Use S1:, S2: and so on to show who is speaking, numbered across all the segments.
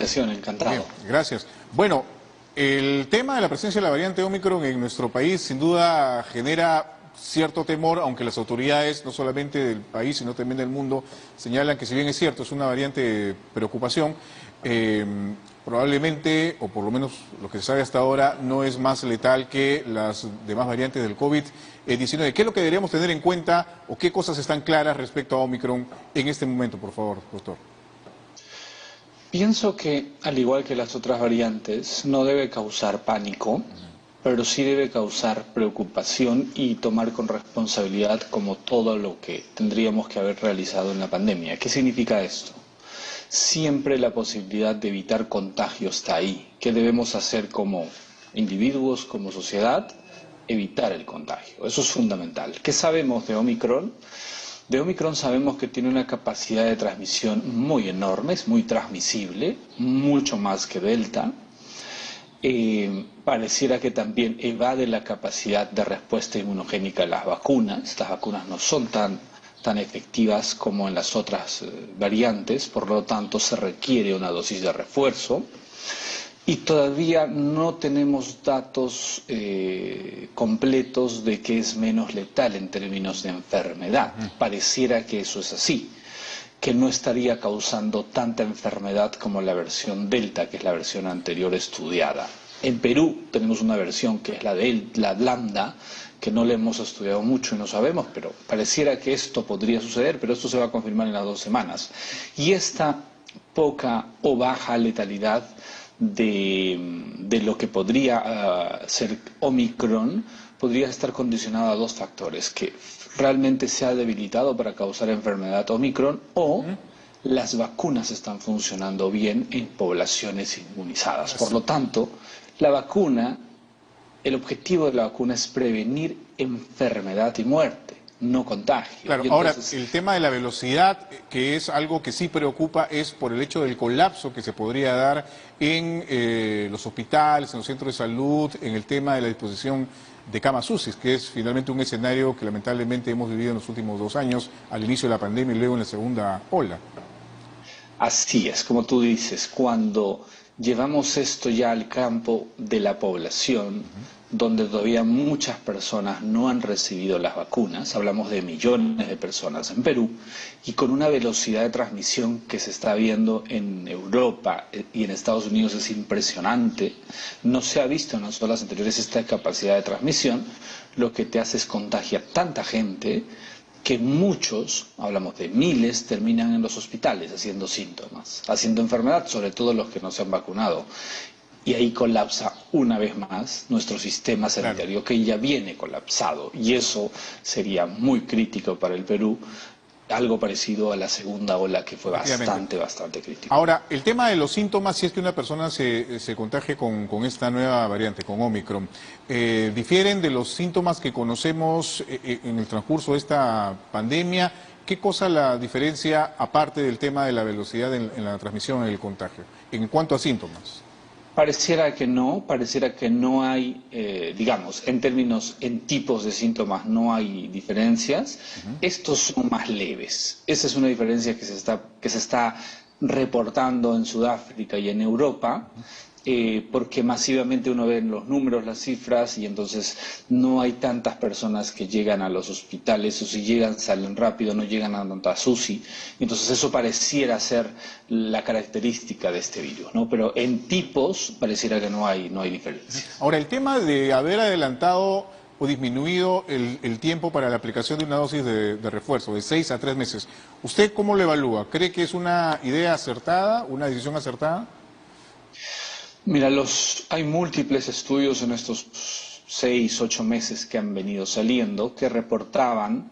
S1: invitación, encantado.
S2: Bien, gracias. Bueno, el tema de la presencia de la variante Omicron en nuestro país sin duda genera cierto temor, aunque las autoridades, no solamente del país, sino también del mundo, señalan que si bien es cierto, es una variante de preocupación, probablemente, o por lo menos lo que se sabe hasta ahora, no es más letal que las demás variantes del COVID-19. ¿Qué es lo que deberíamos tener en cuenta o qué cosas están claras respecto a Omicron en este momento, por favor, doctor?
S1: Pienso que, al igual que las otras variantes, no debe causar pánico, pero sí debe causar preocupación y tomar con responsabilidad como todo lo que tendríamos que haber realizado en la pandemia. ¿Qué significa esto? Siempre la posibilidad de evitar contagio está ahí. ¿Qué debemos hacer como individuos, como sociedad? Evitar el contagio. Eso es fundamental. ¿Qué sabemos de Omicron? De Omicron sabemos que tiene una capacidad de transmisión muy enorme, es muy transmisible, mucho más que Delta. Pareciera que también evade la capacidad de respuesta inmunogénica de las vacunas. Las vacunas no son tan efectivas como en las otras variantes, por lo tanto se requiere una dosis de refuerzo. Y todavía no tenemos datos completos de que es menos letal en términos de enfermedad. Pareciera que eso es así, que no estaría causando tanta enfermedad como la versión Delta, que es la versión anterior estudiada. En Perú tenemos una versión que es la Lambda, que no la hemos estudiado mucho y no sabemos, pero pareciera que esto podría suceder, pero esto se va a confirmar en las 2 semanas. Y esta poca o baja letalidad de lo que podría ser Omicron podría estar condicionado a 2 factores: que realmente se ha debilitado para causar enfermedad Omicron, o las vacunas están funcionando bien en poblaciones inmunizadas. Por lo tanto, la vacuna, el objetivo de la vacuna es prevenir enfermedad y muerte, no contagio.
S2: Claro,
S1: Entonces,
S2: ahora, el tema de la velocidad, que es algo que sí preocupa, es por el hecho del colapso que se podría dar en los hospitales, en los centros de salud, en el tema de la disposición de camas UCI, que es finalmente un escenario que lamentablemente hemos vivido en los últimos 2 años, al inicio de la pandemia y luego en la segunda ola.
S1: así es, como tú dices, cuando llevamos esto ya al campo de la población, donde todavía muchas personas no han recibido las vacunas, hablamos de millones de personas en Perú, y con una velocidad de transmisión que se está viendo en Europa y en Estados Unidos es impresionante. No se ha visto en las olas anteriores esta capacidad de transmisión. Lo que te hace es contagiar tanta gente que muchos, hablamos de miles, terminan en los hospitales haciendo síntomas, haciendo enfermedad, sobre todo los que no se han vacunado. Y ahí colapsa una vez más nuestro sistema sanitario, que ya viene colapsado. Y eso sería muy crítico para el Perú, algo parecido a la segunda ola, que fue bastante crítico.
S2: Ahora, el tema de los síntomas, si es que una persona se contagie con esta nueva variante, con Omicron, ¿difieren de los síntomas que conocemos en el transcurso de esta pandemia? ¿Qué cosa la diferencia, aparte del tema de la velocidad en la transmisión, en el contagio, en cuanto a síntomas?
S1: Pareciera que no hay, digamos, en tipos de síntomas no hay diferencias. Estos son más leves. Esa es una diferencia que se está reportando en Sudáfrica y en Europa, porque masivamente uno ve en los números, las cifras, y entonces no hay tantas personas que llegan a los hospitales, o si llegan salen rápido, no llegan a tantas UCI. Entonces eso pareciera ser la característica de este virus, ¿no? Pero en tipos pareciera que no hay diferencia.
S2: Ahora, el tema de haber adelantado o disminuido el tiempo para la aplicación de una dosis de refuerzo, de 6 a 3 meses, ¿usted cómo lo evalúa? ¿Cree que es una idea acertada, una decisión acertada?
S1: Mira, hay múltiples estudios en estos 6, 8 meses que han venido saliendo que reportaban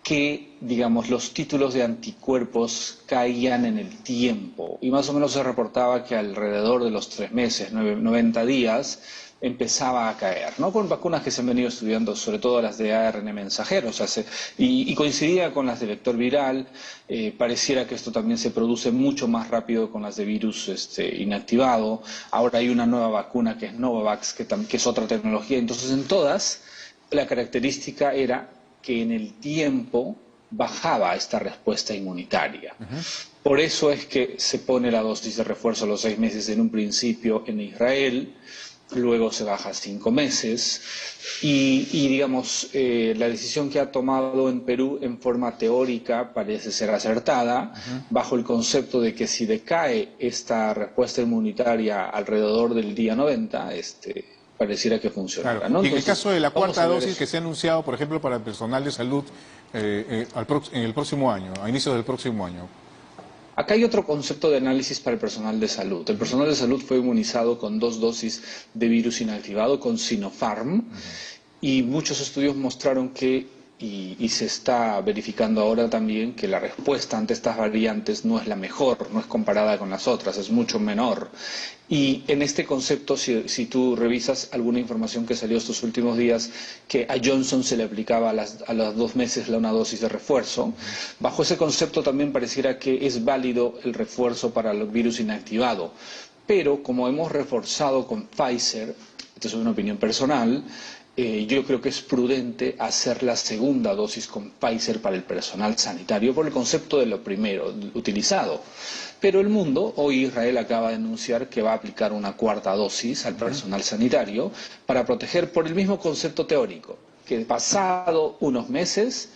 S1: que, digamos, los títulos de anticuerpos caían en el tiempo, y más o menos se reportaba que alrededor de los 3 meses, 90 días, empezaba a caer, ¿no? Con vacunas que se han venido estudiando, sobre todo las de ARN mensajero, o sea, y coincidía con las de vector viral. Pareciera que esto también se produce mucho más rápido con las de virus inactivado. Ahora hay una nueva vacuna que es Novavax, que es otra tecnología. Entonces, en todas, la característica era que en el tiempo bajaba esta respuesta inmunitaria. Por eso es que se pone la dosis de refuerzo a los 6 meses en un principio en Israel, luego se baja a 5 meses y digamos, la decisión que ha tomado en Perú en forma teórica parece ser acertada, bajo el concepto de que si decae esta respuesta inmunitaria alrededor del día 90, pareciera que funcionará,
S2: claro.
S1: ¿no?
S2: Y en el
S1: Entonces,
S2: caso de la cuarta dosis
S1: eso.
S2: que se ha anunciado, por ejemplo, para el personal de salud en el próximo año, a inicios del próximo año.
S1: Acá hay otro concepto de análisis para el personal de salud. El personal de salud fue inmunizado con 2 dosis de virus inactivado, con Sinopharm, y muchos estudios mostraron que, y se está verificando ahora también, que la respuesta ante estas variantes no es la mejor, no es comparada con las otras, es mucho menor. Y en este concepto, si tú revisas alguna información que salió estos últimos días, que a Johnson se le aplicaba a los 2 meses una dosis de refuerzo, bajo ese concepto también pareciera que es válido el refuerzo para el virus inactivado. Pero como hemos reforzado con Pfizer, esta es una opinión personal, yo creo que es prudente hacer la segunda dosis con Pfizer para el personal sanitario por el concepto de lo primero utilizado. Pero el mundo, hoy Israel acaba de anunciar que va a aplicar una 4ª dosis al personal sanitario para proteger por el mismo concepto teórico, que pasado unos meses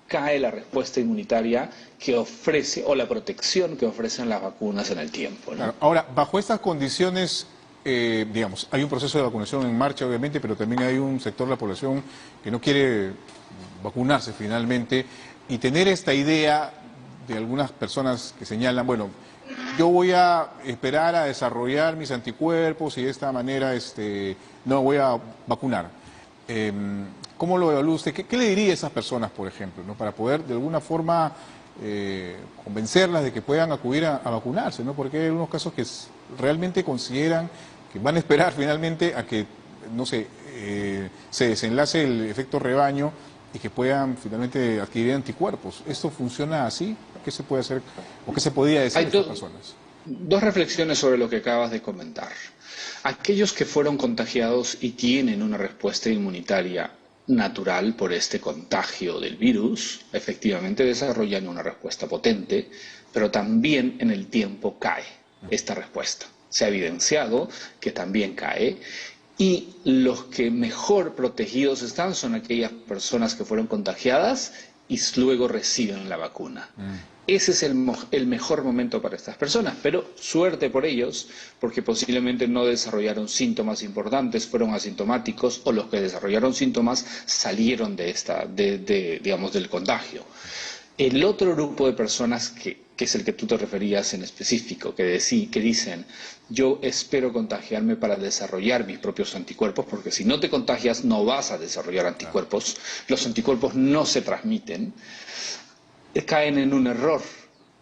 S1: cae la respuesta inmunitaria que ofrece o la protección que ofrecen las vacunas en el tiempo, ¿no?
S2: Claro. Ahora, bajo estas condiciones, digamos, hay un proceso de vacunación en marcha, obviamente, pero también hay un sector de la población que no quiere vacunarse finalmente, y tener esta idea de algunas personas que señalan, bueno, yo voy a esperar a desarrollar mis anticuerpos y de esta manera no voy a vacunar. ¿Cómo lo evalúa usted? ¿Qué le diría a esas personas, por ejemplo, ¿no? Para poder de alguna forma convencerlas de que puedan acudir a vacunarse, ¿no? Porque hay algunos casos que realmente consideran que van a esperar finalmente a que, no sé, se desenlace el efecto rebaño y que puedan finalmente adquirir anticuerpos. ¿Esto funciona así? ¿Qué se puede hacer o qué se podía decir a estas personas?
S1: 2 reflexiones sobre lo que acabas de comentar. Aquellos que fueron contagiados y tienen una respuesta inmunitaria natural por este contagio del virus, efectivamente desarrollan una respuesta potente, pero también en el tiempo cae esta respuesta. Se ha evidenciado que también cae. Y los que mejor protegidos están son aquellas personas que fueron contagiadas y luego reciben la vacuna. Ese es el mejor momento para estas personas, pero suerte por ellos, porque posiblemente no desarrollaron síntomas importantes, fueron asintomáticos, o los que desarrollaron síntomas salieron digamos, del contagio. El otro grupo de personas que es el que tú te referías en específico, que dicen, yo espero contagiarme para desarrollar mis propios anticuerpos, porque si no te contagias no vas a desarrollar anticuerpos, los anticuerpos no se transmiten, caen en un error,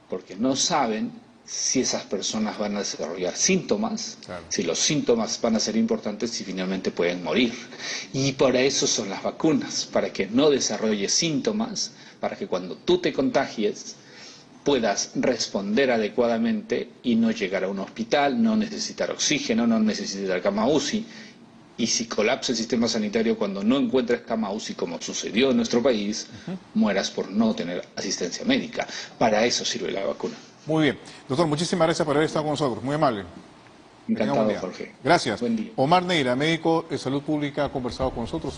S1: porque no saben si esas personas van a desarrollar síntomas, si los síntomas van a ser importantes, si finalmente pueden morir. Y para eso son las vacunas, para que no desarrolles síntomas, para que cuando tú te contagies puedas responder adecuadamente y no llegar a un hospital, no necesitar oxígeno, no necesitar cama UCI. Y si colapsa el sistema sanitario cuando no encuentres cama UCI, como sucedió en nuestro país, mueras por no tener asistencia médica. Para eso sirve la vacuna.
S2: Muy bien. Doctor, muchísimas gracias por haber estado con nosotros. Muy amable.
S1: Encantado, Jorge.
S2: Gracias.
S1: Buen día.
S2: Omar Neira, médico de salud pública, ha conversado con nosotros.